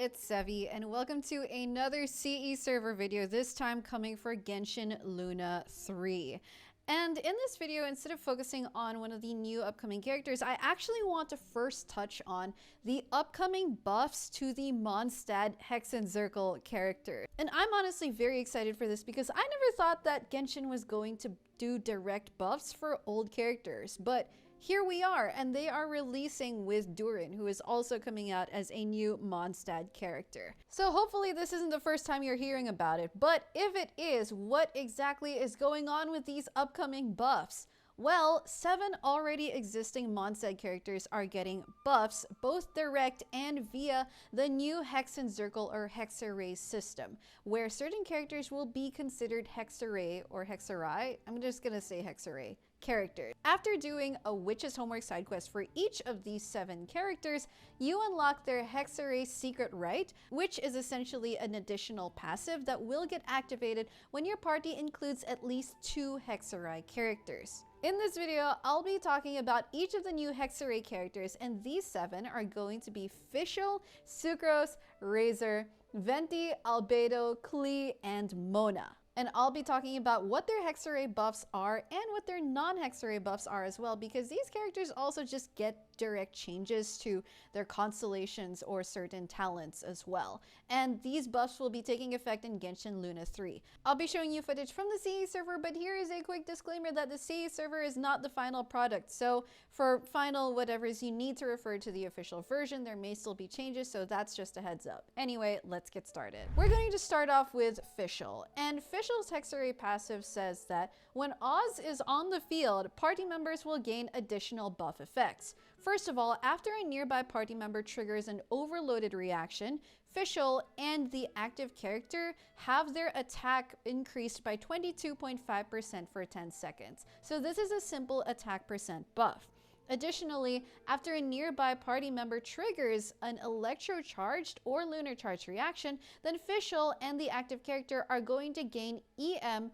it's Sevy, and welcome to another CE server video, this time coming for Genshin Luna III. And in this video, instead of focusing on one of the new upcoming characters, I actually want to first touch on the upcoming buffs to the Mondstadt Hexerei character. And I'm honestly very excited for this because I never thought that Genshin was going to do direct buffs for old characters, but here we are, and they are releasing with Durin, who is also coming out as a new Mondstadt character. So hopefully this isn't the first time you're hearing about it, but if it is, what exactly is going on with these upcoming buffs? Well, 7 already existing Mondstadt characters are getting buffs, both direct and via the new Hexerei or Hexerei system, where certain characters will be considered Hexerei or Hexerei. I'm just gonna say Hexerei characters. After doing a witch's homework side quest for each of these 7 characters, you unlock their Hexerei secret rite, which is essentially an additional passive that will get activated when your party includes at least 2 Hexerei characters. In this video, I'll be talking about each of the new Hexerei characters, and these 7 are going to be Fischl, Sucrose, Razor, Venti, Albedo, Klee, and Mona. And I'll be talking about what their Hexerei buffs are and what their non-Hexerei buffs are as well, because these characters also just get direct changes to their constellations or certain talents as well. And these buffs will be taking effect in Genshin Luna III. I'll be showing you footage from the CE server, but here is a quick disclaimer that the CE server is not the final product. So for final whatevers, you need to refer to the official version. There may still be changes, so that's just a heads up. Anyway, let's get started. We're going to start off with Fischl, and Fischl's Hexerei passive says that when Oz is on the field, party members will gain additional buff effects. First of all, after a nearby party member triggers an overloaded reaction, Fischl and the active character have their attack increased by 22.5% for 10 seconds. So this is a simple attack percent buff. Additionally, after a nearby party member triggers an electro-charged or lunar charged reaction, then Fischl and the active character are going to gain EM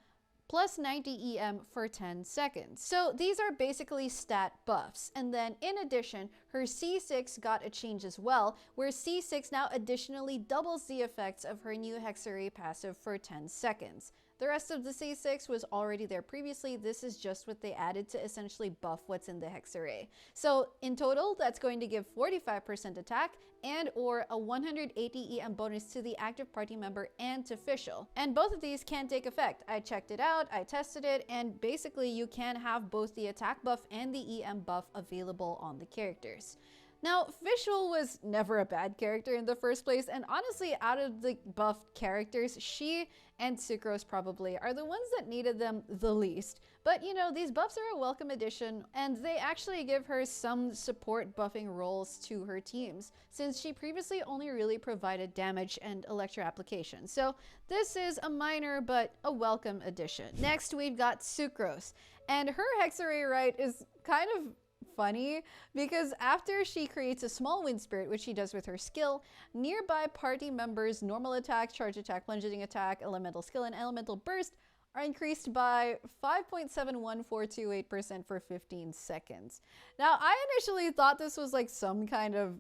plus 90 EM for 10 seconds. So these are basically stat buffs. And then in addition, her C6 got a change as well, where C6 now additionally doubles the effects of her new Hexerei passive for 10 seconds. The rest of the C6 was already there previously. This is just what they added to essentially buff what's in the Hexerei. So in total, that's going to give 45% attack and or a 180 EM bonus to the active party member and to Fischl. And both of these can take effect. I checked it out, I tested it, and basically you can have both the attack buff and the EM buff available on the characters. Now, Fischl was never a bad character in the first place, and honestly, out of the buffed characters, she and Sucrose probably are the ones that needed them the least. But you know, these buffs are a welcome addition, and they actually give her some support buffing roles to her teams, since she previously only really provided damage and electro application. So this is a minor but a welcome addition. Next, we've got Sucrose, and her Hexerei rite is kind of funny because after she creates a small wind spirit, which she does with her skill, nearby party members' normal attack, charge attack, plunging attack, elemental skill, and elemental burst are increased by 5.71428% for 15 seconds. Now, I initially thought this was like some kind of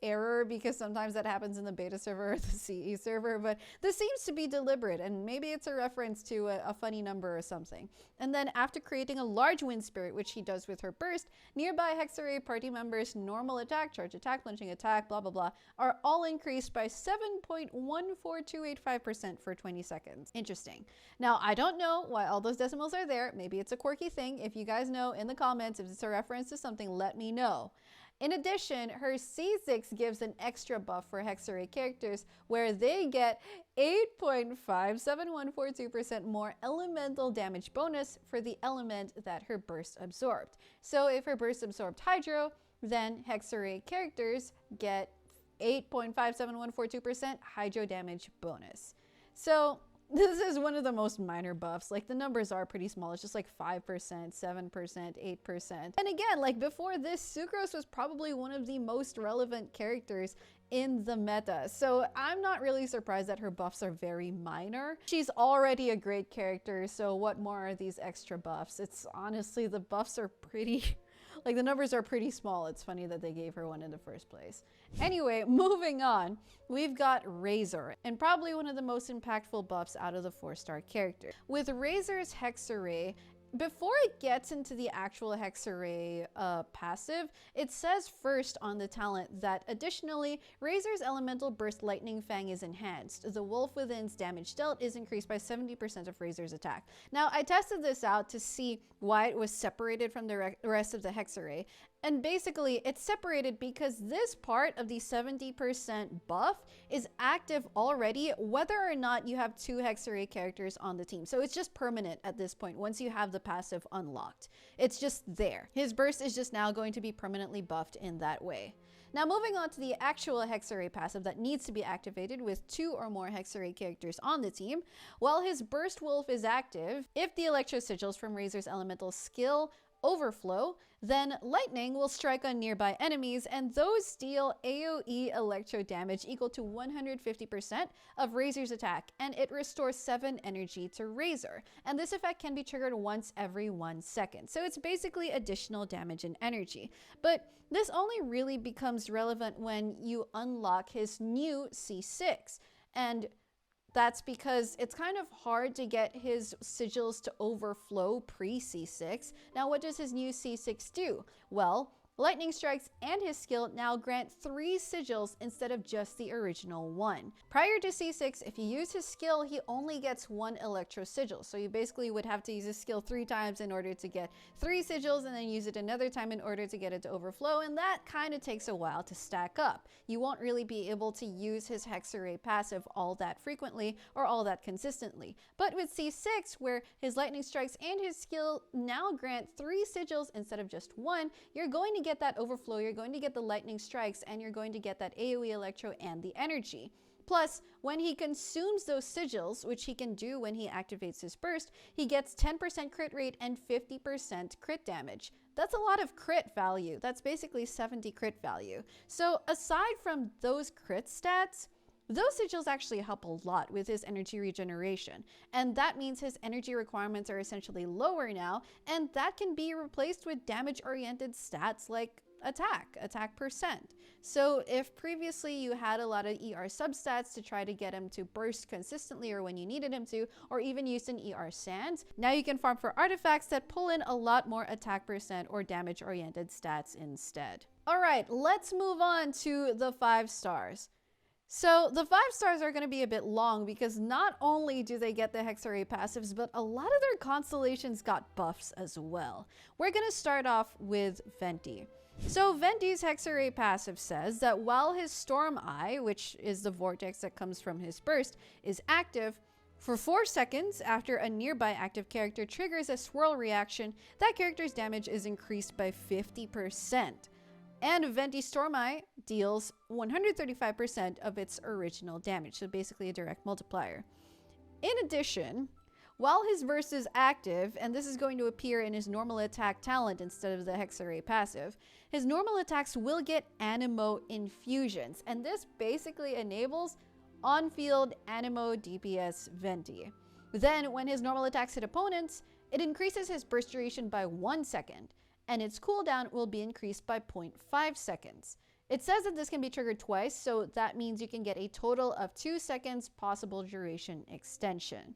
error because sometimes that happens in the beta server or the CE server, but this seems to be deliberate, and maybe it's a reference to a funny number or something. And then after creating a large wind spirit, which she does with her burst, nearby Hexerei party members' normal attack, charge attack, plunging attack, blah blah blah, are all increased by 7.14285% for 20 seconds. Interesting. Now, I don't know why all those decimals are there. Maybe it's a quirky thing. If you guys know in the comments, if it's a reference to something, let me know. In addition, her C6 gives an extra buff for Hexerei characters where they get 8.57142% more elemental damage bonus for the element that her burst absorbed. So if her burst absorbed Hydro, then Hexerei characters get 8.57142% Hydro damage bonus. So this is one of the most minor buffs. Like, the numbers are pretty small. It's just like 5%, 7%, 8%. And again, like before this, Sucrose was probably one of the most relevant characters in the meta. So I'm not really surprised that her buffs are very minor. She's already a great character, so what more are these extra buffs? It's honestly, the buffs are pretty Like, the numbers are pretty small. It's funny that they gave her one in the first place. Anyway, moving on, we've got Razor, and probably one of the most impactful buffs out of the 4-star character. With Razor's Hexerei, before it gets into the actual Hexerei passive, it says first on the talent that additionally, Razor's Elemental Burst Lightning Fang is enhanced. The Wolf Within's damage dealt is increased by 70% of Razor's attack. Now, I tested this out to see why it was separated from the rest of the Hexerei, and basically, it's separated because this part of the 70% buff is active already, whether or not you have 2 Hexerei characters on the team. So it's just permanent at this point once you have the passive unlocked. It's just there. His burst is just now going to be permanently buffed in that way. Now, moving on to the actual Hexerei passive that needs to be activated with 2 or more Hexerei characters on the team. While his Burst Wolf is active, if the Electro Sigils from Razor's elemental skill overflow, then lightning will strike on nearby enemies, and those deal AoE electro damage equal to 150% of Razor's attack, and it restores 7 energy to Razor. And this effect can be triggered once every 1 second. So it's basically additional damage and energy. But this only really becomes relevant when you unlock his new C6. And that's because it's kind of hard to get his sigils to overflow pre-C6. Now, what does his new C6 do? Well, Lightning Strikes and his skill now grant 3 sigils instead of just the original 1. Prior to C6, if you use his skill, he only gets 1 Electro Sigil. So you basically would have to use his skill 3 times in order to get 3 sigils, and then use it another time in order to get it to overflow, and that kind of takes a while to stack up. You won't really be able to use his Hexerei passive all that frequently or all that consistently. But with C6, where his Lightning Strikes and his skill now grant 3 sigils instead of just 1, you're going to get that overflow, you're going to get the Lightning Strikes, and you're going to get that AoE Electro and the energy. Plus, when he consumes those sigils, which he can do when he activates his burst, he gets 10% crit rate and 50% crit damage. That's a lot of crit value. That's basically 70 crit value. So aside from those crit stats, those sigils actually help a lot with his energy regeneration, and that means his energy requirements are essentially lower now, and that can be replaced with damage-oriented stats like attack percent. So if previously you had a lot of ER substats to try to get him to burst consistently or when you needed him to, or even used an ER sands, now you can farm for artifacts that pull in a lot more attack percent or damage-oriented stats instead. All right, let's move on to the 5 stars. So the 5 stars are going to be a bit long because not only do they get the Hexerei passives, but a lot of their constellations got buffs as well. We're going to start off with Venti. So Venti's Hexerei passive says that while his Storm Eye, which is the vortex that comes from his burst, is active, for 4 seconds after a nearby active character triggers a swirl reaction, that character's damage is increased by 50%. And Venti Storm Eye deals 135% of its original damage, so basically a direct multiplier. In addition, while his burst is active, and this is going to appear in his normal attack talent instead of the Hexerei passive, his normal attacks will get Anemo infusions, and this basically enables on-field Anemo DPS Venti. Then, when his normal attacks hit opponents, it increases his burst duration by 1 second, and its cooldown will be increased by 0.5 seconds. It says that this can be triggered twice, so that means you can get a total of 2 seconds possible duration extension.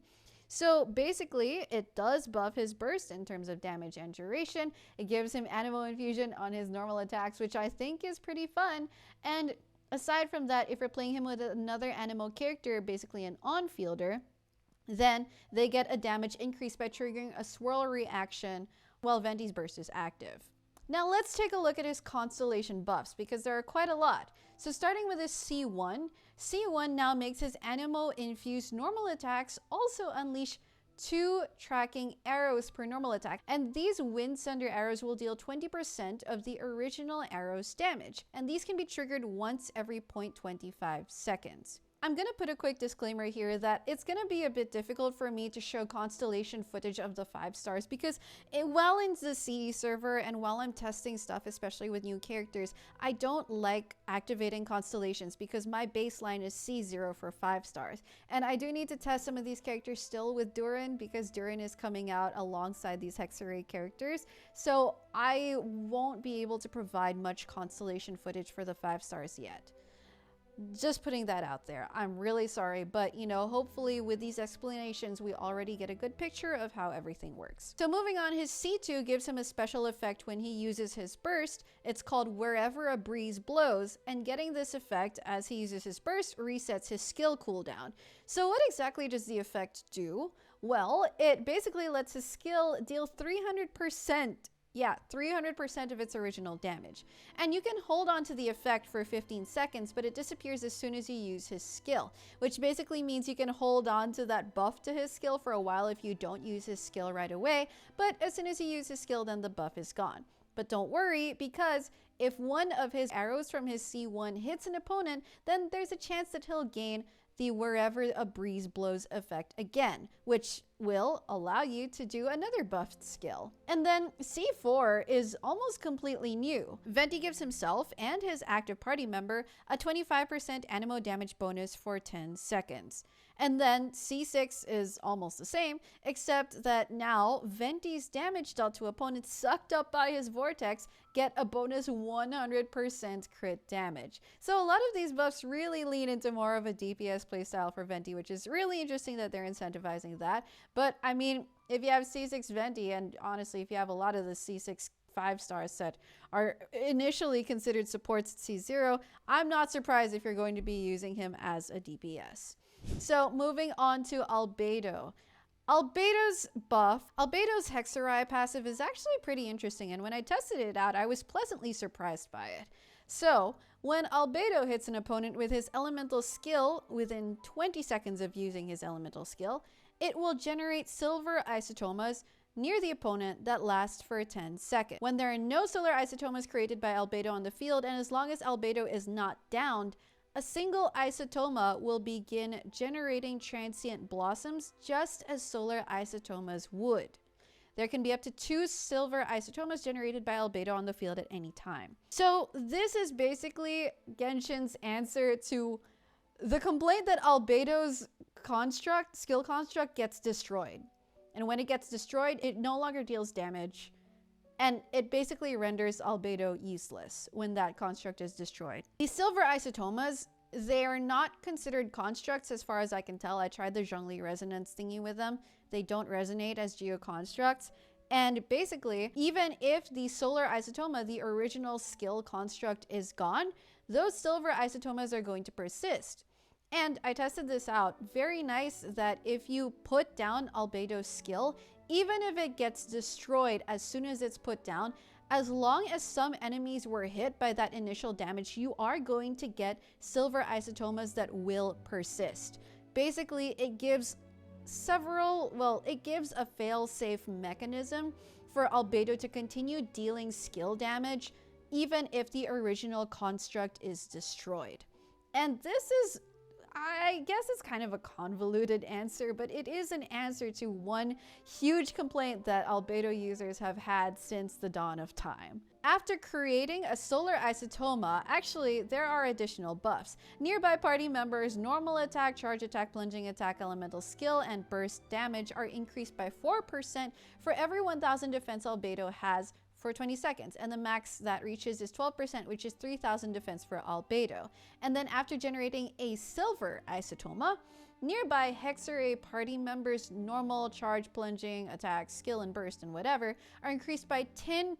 So basically, it does buff his burst in terms of damage and duration. It gives him Anemo Infusion on his normal attacks, which I think is pretty fun. And aside from that, if you're playing him with another Anemo character, basically an on-fielder, then they get a damage increase by triggering a swirl reaction while Venti's burst is active. Now let's take a look at his constellation buffs because there are quite a lot. So starting with his C1, C1 now makes his Anemo infused normal attacks also unleash 2 tracking arrows per normal attack, and these Wind Sunder arrows will deal 20% of the original arrow's damage, and these can be triggered once every 0.25 seconds. I'm going to put a quick disclaimer here that it's going to be a bit difficult for me to show constellation footage of the 5 stars because while in the CE server and while I'm testing stuff, especially with new characters, I don't like activating constellations because my baseline is C0 for 5 stars. And I do need to test some of these characters still with Durin because Durin is coming out alongside these Hexerei characters. So I won't be able to provide much constellation footage for the 5 stars yet. Just putting that out there. I'm really sorry, but you know, hopefully with these explanations, we already get a good picture of how everything works. So moving on, his C2 gives him a special effect when he uses his burst. It's called Wherever a Breeze Blows, and getting this effect as he uses his burst resets his skill cooldown. So what exactly does the effect do? Well, it basically lets his skill deal 300%. Yeah, 300% of its original damage. And you can hold on to the effect for 15 seconds, but it disappears as soon as you use his skill, which basically means you can hold on to that buff to his skill for a while if you don't use his skill right away, but as soon as you use his skill, then the buff is gone. But don't worry, because if one of his arrows from his C1 hits an opponent, then there's a chance that he'll gain the Wherever a Breeze Blows effect again, which will allow you to do another buffed skill. And then C4 is almost completely new. Venti gives himself and his active party member a 25% animo damage bonus for 10 seconds. And then C6 is almost the same, except that now Venti's damage dealt to opponents sucked up by his vortex get a bonus 100% crit damage. So a lot of these buffs really lean into more of a DPS playstyle for Venti, which is really interesting that they're incentivizing that. But I mean, if you have C6 Venti, and honestly, if you have a lot of the C6 5 stars that are initially considered supports at C0, I'm not surprised if you're going to be using him as a DPS. So moving on to Albedo. Albedo's Hexerei passive is actually pretty interesting, and when I tested it out, I was pleasantly surprised by it. So, when Albedo hits an opponent with his elemental skill within 20 seconds of using his elemental skill, it will generate silver isotomas near the opponent that last for 10 seconds. When there are no solar isotomas created by Albedo on the field, and as long as Albedo is not downed, a single isotoma will begin generating transient blossoms just as solar isotomas would. There can be up to 2 silver isotomas generated by Albedo on the field at any time. So this is basically Genshin's answer to the complaint that Albedo's skill construct gets destroyed. And when it gets destroyed, it no longer deals damage. And it basically renders Albedo useless when that construct is destroyed. These silver isotomas, they are not considered constructs as far as I can tell. I tried the Zhongli resonance thingy with them. They don't resonate as geoconstructs. And basically, even if the solar isotoma, the original skill construct, is gone, those silver isotomas are going to persist. And I tested this out. Very nice that if you put down Albedo's skill, even if it gets destroyed as soon as it's put down, as long as some enemies were hit by that initial damage, you are going to get silver isotomas that will persist. Basically, it gives a fail-safe mechanism for Albedo to continue dealing skill damage even if the original construct is destroyed. And this is, I guess it's kind of a convoluted answer, but it is an answer to one huge complaint that Albedo users have had since the dawn of time. After creating a solar isotoma, actually, there are additional buffs. Nearby party members' normal attack, charge attack, plunging attack, elemental skill, and burst damage are increased by 4% for every 1,000 defense Albedo has for 20 seconds, and the max that reaches is 12%, which is 3,000 defense for Albedo. And then after generating a silver isotoma, nearby Hexerei party members' normal charge, plunging, attack, skill, and burst, and whatever are increased by 10%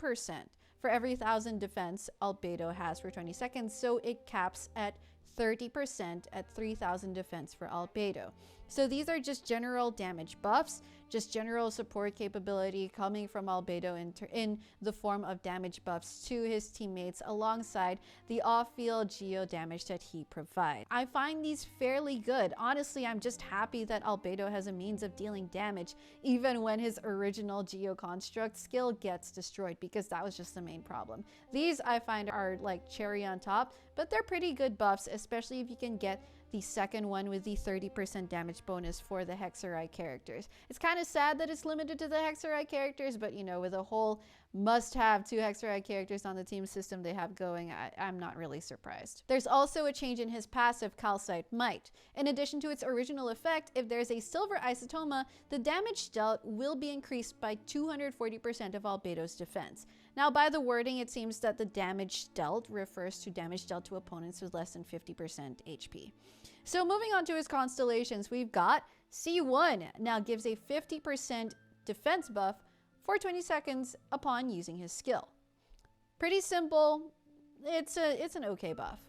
for every 1,000 defense Albedo has for 20 seconds, so it caps at 30% at 3,000 defense for Albedo. So these are just general damage buffs. just general support capability coming from Albedo in the form of damage buffs to his teammates alongside the off-field geo damage that he provides. I find these fairly good. Honestly, I'm just happy that Albedo has a means of dealing damage even when his original geo construct skill gets destroyed, because that was just the main problem. These I find are like cherry on top, but they're pretty good buffs, especially if you can get the second one with the 30% damage bonus for the Hexerei characters. It's kind of sad that it's limited to the Hexerei characters, but you know, with a whole must-have 2 Hexerei characters on the team system they have going, I'm not really surprised. There's also a change in his passive Calcite Might. In addition to its original effect, if there's a silver isotoma, the damage dealt will be increased by 240% of Albedo's defense. Now, by the wording, it seems that the damage dealt refers to damage dealt to opponents with less than 50% HP. So moving on to his constellations, we've got C1 now gives a 50% defense buff for 20 seconds upon using his skill. Pretty simple. It's an okay buff.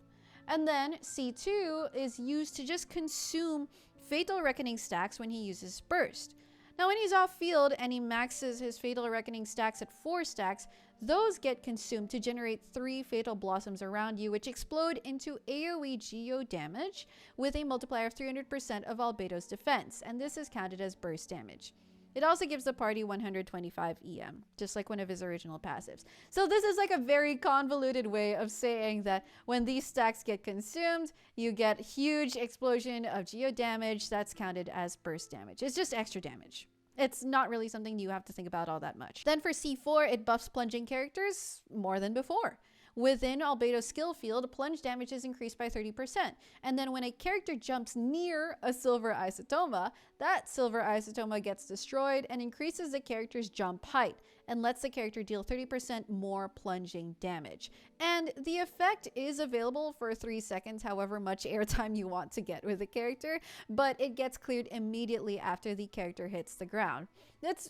And then C2 is used to just consume Fatal Reckoning stacks when he uses Burst. Now when he's off field and he maxes his Fatal Reckoning stacks at 4 stacks, those get consumed to generate 3 Fatal Blossoms around you, which explode into AoE geo damage with a multiplier of 300% of Albedo's defense, and this is counted as burst damage. It also gives the party 125 EM, just like one of his original passives. So this is like a very convoluted way of saying that when these stacks get consumed, you get huge explosion of geo damage that's counted as burst damage. It's just extra damage. It's not really something you have to think about all that much. Then for C4, it buffs plunging characters more than before. Within Albedo's skill field, plunge damage is increased by 30%. And then when a character jumps near a silver isotoma, that silver isotoma gets destroyed and increases the character's jump height and lets the character deal 30% more plunging damage. And the effect is available for 3 seconds, however much airtime you want to get with the character, but it gets cleared immediately after the character hits the ground.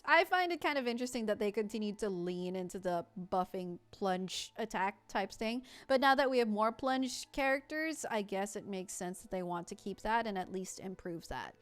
I find it kind of interesting that they continue to lean into the buffing plunge attack types thing, but now that we have more plunge characters, I guess it makes sense that they want to keep that and at least improve that.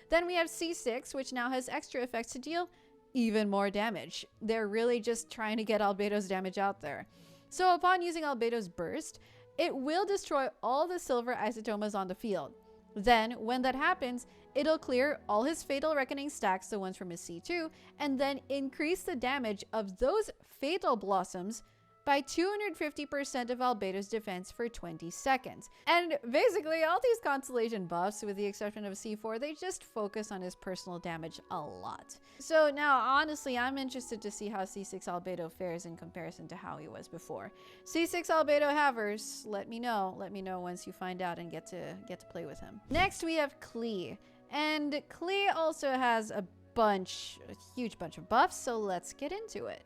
Then we have C6, which now has extra effects to deal even more damage. They're really just trying to get Albedo's damage out there. So upon using Albedo's burst, it will destroy all the silver isotomas on the field. Then, when that happens, it'll clear all his Fatal Reckoning stacks, the ones from his C2, and then increase the damage of those Fatal Blossoms by 250% of Albedo's defense for 20 seconds. And basically, all these constellation buffs, with the exception of C4, they just focus on his personal damage a lot. So now, honestly, I'm interested to see how C6 Albedo fares in comparison to how he was before. C6 Albedo havers, let me know. Let me know once you find out and get to play with him. Next, we have Klee. And Klee also has a huge bunch of buffs, so let's get into it.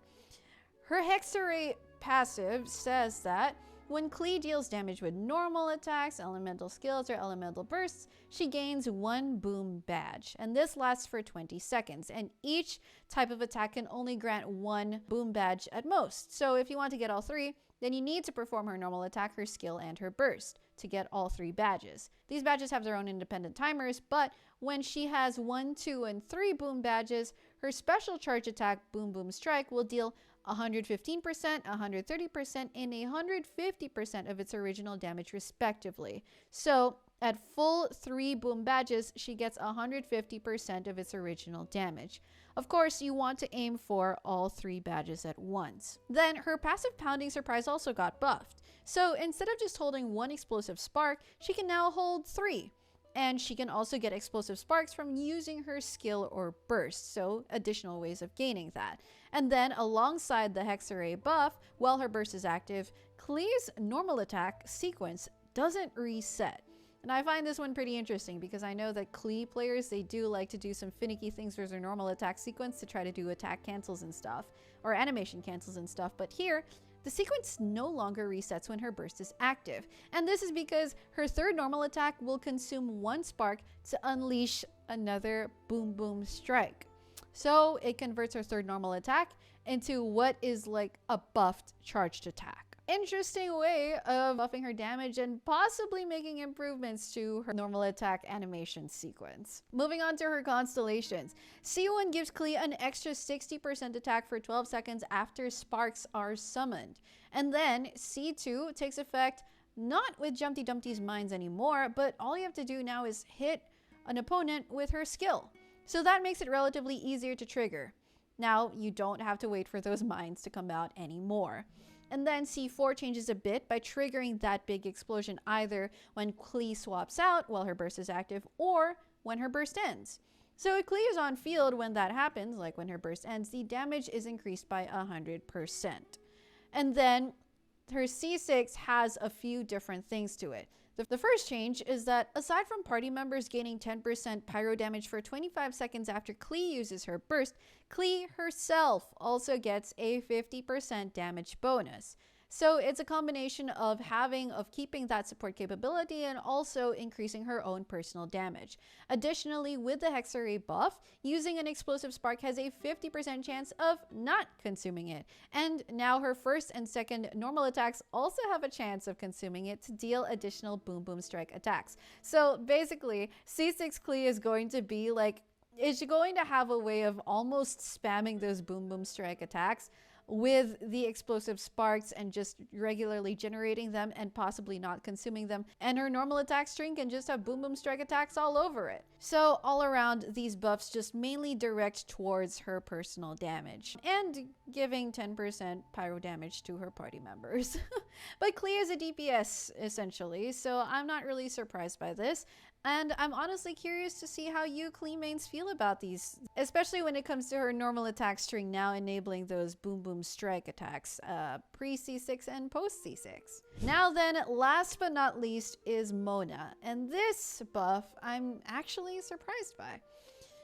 Her Hexerei passive says that when Klee deals damage with normal attacks, elemental skills, or elemental bursts, she gains 1 boom badge. And this lasts for 20 seconds. And each type of attack can only grant 1 boom badge at most. So if you want to get all 3, then you need to perform her normal attack, her skill, and her burst to get all 3 badges. These badges have their own independent timers, but when she has 1, 2, and 3 boom badges, her special charge attack, Boom Boom Strike, will deal 115%, 130%, and 150% of its original damage respectively. So at full 3 boom badges, she gets 150% of its original damage. Of course, you want to aim for all 3 badges at once. Then her passive Pounding Surprise also got buffed. So instead of just holding 1 explosive spark, she can now hold 3. And she can also get explosive sparks from using her skill or burst, so additional ways of gaining that. And then alongside the Hexerei buff, while her burst is active, Klee's normal attack sequence doesn't reset. And I find this one pretty interesting because I know that Klee players, they do like to do some finicky things with their normal attack sequence to try to do attack cancels and stuff, or animation cancels and stuff, but here, the sequence no longer resets when her burst is active. And this is because her 3rd normal attack will consume 1 spark to unleash another Boom Boom Strike. So it converts her 3rd normal attack into what is like a buffed charged attack. interesting way of buffing her damage and possibly making improvements to her normal attack animation sequence. Moving on to her constellations. C1 gives Klee an extra 60% attack for 12 seconds after sparks are summoned. And then C2 takes effect not with Jumpty Dumpty's mines anymore, but all you have to do now is hit an opponent with her skill. So that makes it relatively easier to trigger. Now, you don't have to wait for those mines to come out anymore. And then C4 changes a bit by triggering that big explosion either when Klee swaps out while her burst is active or when her burst ends. So if Klee is on field when that happens, like when her burst ends, the damage is increased by 100%. And then her C6 has a few different things to it. The first change is that aside from party members gaining 10% pyro damage for 25 seconds after Klee uses her burst, Klee herself also gets a 50% damage bonus. So it's a combination of keeping that support capability and also increasing her own personal damage. Additionally, with the Hexerei buff, using an explosive spark has a 50% chance of not consuming it. And now her first and second normal attacks also have a chance of consuming it to deal additional boom boom strike attacks. So basically, C6 Klee is going to be like, is going to have a way of almost spamming those boom boom strike attacks with the explosive sparks and just regularly generating them and possibly not consuming them. And her normal attack string can just have boom boom strike attacks all over it. So all around, these buffs just mainly direct towards her personal damage and giving 10% pyro damage to her party members. But Klee is a DPS essentially, so I'm not really surprised by this. And I'm honestly curious to see how you Klee mains feel about these, especially when it comes to her normal attack string now enabling those boom boom strike attacks pre-C6 and post-C6. Now then, last but not least is Mona, and this buff I'm actually surprised by.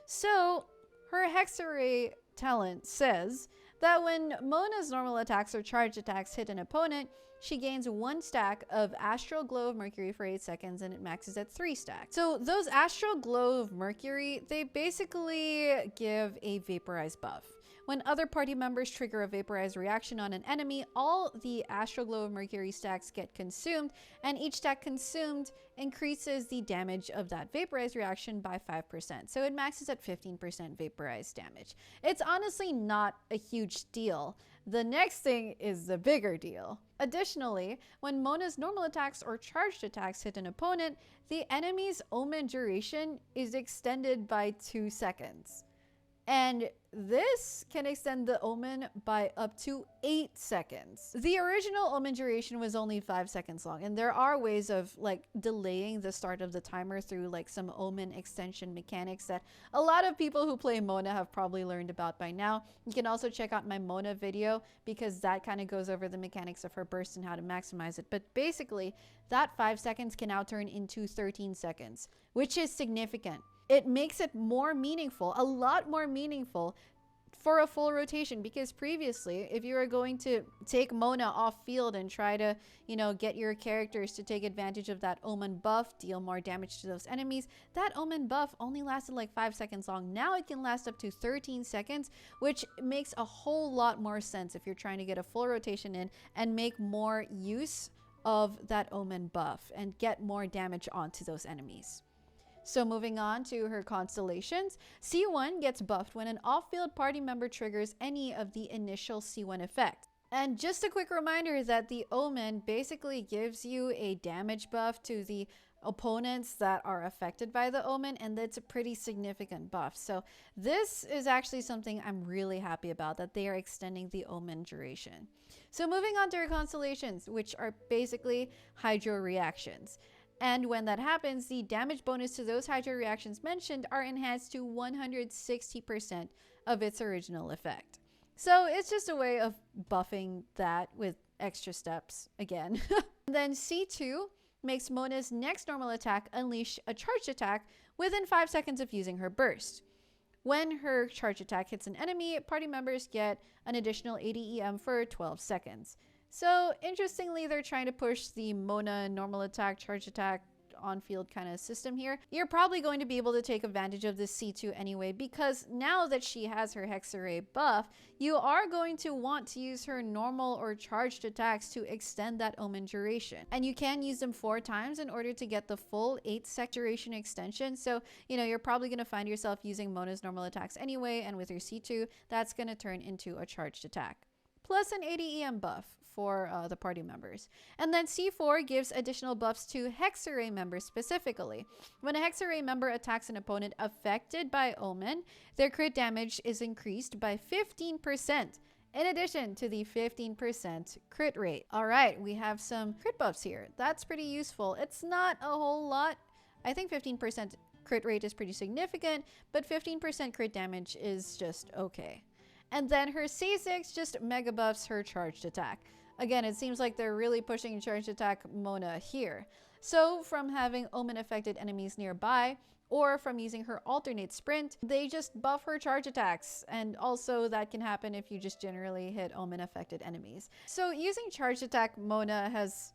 So her Hexerei talent says that when Mona's normal attacks or charged attacks hit an opponent, she gains 1 stack of Astral Glow of Mercury for 8 seconds and it maxes at 3 stacks. So those Astral Glow of Mercury, they basically give a vaporized buff. When other party members trigger a vaporized reaction on an enemy, all the Astral Glow of Mercury stacks get consumed, and each stack consumed increases the damage of that vaporized reaction by 5%. So it maxes at 15% vaporized damage. It's honestly not a huge deal. The next thing is the bigger deal. Additionally, when Mona's normal attacks or charged attacks hit an opponent, the enemy's omen duration is extended by 2 seconds. And this can extend the omen by up to 8 seconds. The original omen duration was only 5 seconds long, and there are ways of like delaying the start of the timer through like some omen extension mechanics that a lot of people who play Mona have probably learned about by now. You can also check out my Mona video because that kind of goes over the mechanics of her burst and how to maximize it. But basically, that 5 seconds can now turn into 13 seconds, which is significant. It makes it more meaningful, a lot more meaningful for a full rotation, because previously, if you were going to take Mona off field and try to, get your characters to take advantage of that omen buff, deal more damage to those enemies, that omen buff only lasted like 5 seconds long. Now it can last up to 13 seconds, which makes a whole lot more sense if you're trying to get a full rotation in and make more use of that omen buff and get more damage onto those enemies. So moving on to her constellations, C1 gets buffed when an off-field party member triggers any of the initial C1 effects. And just a quick reminder that the omen basically gives you a damage buff to the opponents that are affected by the omen, and that's a pretty significant buff. So this is actually something I'm really happy about, that they are extending the omen duration. So moving on to her constellations, which are basically hydro reactions. And when that happens, the damage bonus to those hydro reactions mentioned are enhanced to 160% of its original effect. So it's just a way of buffing that with extra steps again. Then C2 makes Mona's next normal attack unleash a charged attack within 5 seconds of using her burst. When her charge attack hits an enemy, party members get an additional 80 EM for 12 seconds. So interestingly, they're trying to push the Mona normal attack, charge attack on-field kind of system here, you're probably going to be able to take advantage of this C2 anyway, because now that she has her Hexerei buff, you are going to want to use her normal or charged attacks to extend that omen duration. And you can use them 4 times in order to get the full 8-sec duration extension. So, you know, you're probably going to find yourself using Mona's normal attacks anyway, and with your C2, that's going to turn into a charged attack. Plus an 80 EM buff for the party members. And then C4 gives additional buffs to Hexerei members specifically. When a Hexerei member attacks an opponent affected by Omen, their crit damage is increased by 15%. In addition to the 15% crit rate. All right, we have some crit buffs here. That's pretty useful. It's not a whole lot. I think 15% crit rate is pretty significant, but 15% crit damage is just okay. And then her C6 just mega buffs her charged attack. Again, it seems like they're really pushing charged attack Mona here. So from having Omen affected enemies nearby, or from using her alternate sprint, they just buff her charge attacks. And also that can happen if you just generally hit Omen affected enemies. So using charge attack Mona has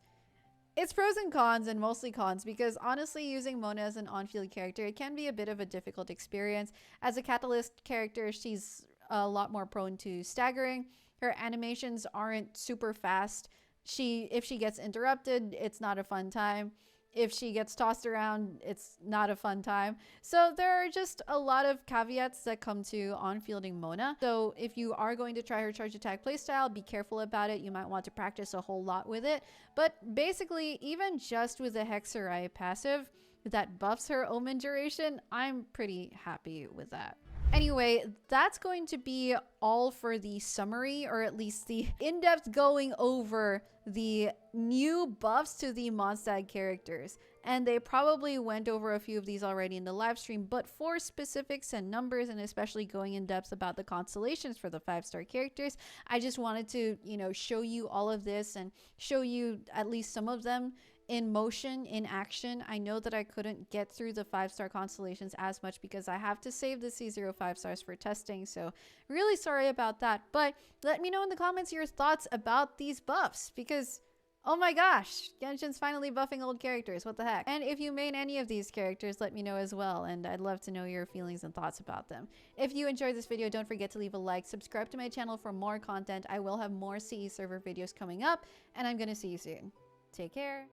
its pros and cons, and mostly cons, because honestly using Mona as an on-field character, it can be a bit of a difficult experience. As a catalyst character, she's a lot more prone to staggering. Her animations aren't super fast. If she gets interrupted, it's not a fun time. If she gets tossed around, it's not a fun time. So there are just a lot of caveats that come to on-fielding Mona. So if you are going to try her charge attack playstyle, be careful about it. You might want to practice a whole lot with it. But basically, even just with the Hexerei passive that buffs her Omen duration, I'm pretty happy with that. Anyway, that's going to be all for the summary, or at least the in-depth going over the new buffs to the Mondstadt characters. And they probably went over a few of these already in the live stream, but for specifics and numbers, and especially going in depth about the constellations for the 5-star characters, I just wanted to, you know, show you all of this and show you at least some of them in motion, in action. I know that I couldn't get through the 5-star constellations as much because I have to save the C0 5-stars for testing, so really sorry about that. But let me know in the comments your thoughts about these buffs, because oh my gosh, Genshin's finally buffing old characters, what the heck. And if you main any of these characters, let me know as well, and I'd love to know your feelings and thoughts about them. If you enjoyed this video, don't forget to leave a like, subscribe to my channel for more content. I will have more CE server videos coming up, and I'm gonna see you soon. Take care.